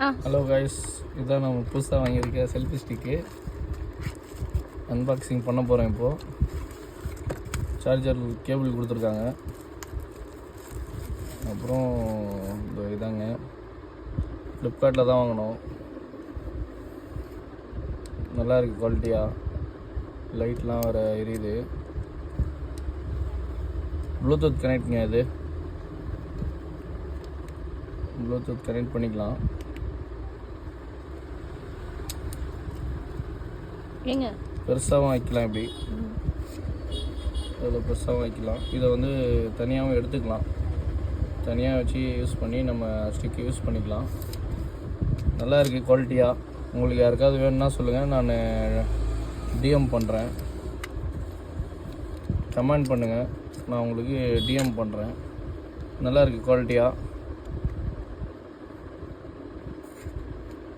Hello guys, இதான் நம்ம புதுசாக வாங்கியிருக்க செல்ஃபி ஸ்டிக்கு அன்பாக்சிங் பண்ண போகிறேன். இப்போது சார்ஜர் கேபிள் கொடுத்துருக்காங்க. அப்புறம் இந்த இதாங்க ஃப்ளிப்கார்ட்டில் தான் வாங்கினோம். நல்லா இருக்குது குவாலிட்டியாக. லைட்லாம் வேறு எரியுது. ப்ளூடூத் கனெக்ட்ங்க. இது ப்ளூடூத் கனெக்ட் பண்ணிக்கலாம். பெருசாகவும் வைக்கலாம். இப்படி இதில் பெருசாகவும் வைக்கலாம். இதை வந்து தனியாகவும் எடுத்துக்கலாம். தனியாக வச்சு யூஸ் பண்ணி நம்ம ஸ்டிக்கு யூஸ் பண்ணிக்கலாம். நல்லா இருக்குது குவாலிட்டியாக. உங்களுக்கு யாருக்காவது வேணும்னா சொல்லுங்கள், நான் டிஎம் பண்ணுறேன். கமெண்ட் பண்ணுங்கள், நான் உங்களுக்கு டிஎம் பண்ணுறேன். நல்லா இருக்குது குவாலிட்டியாக.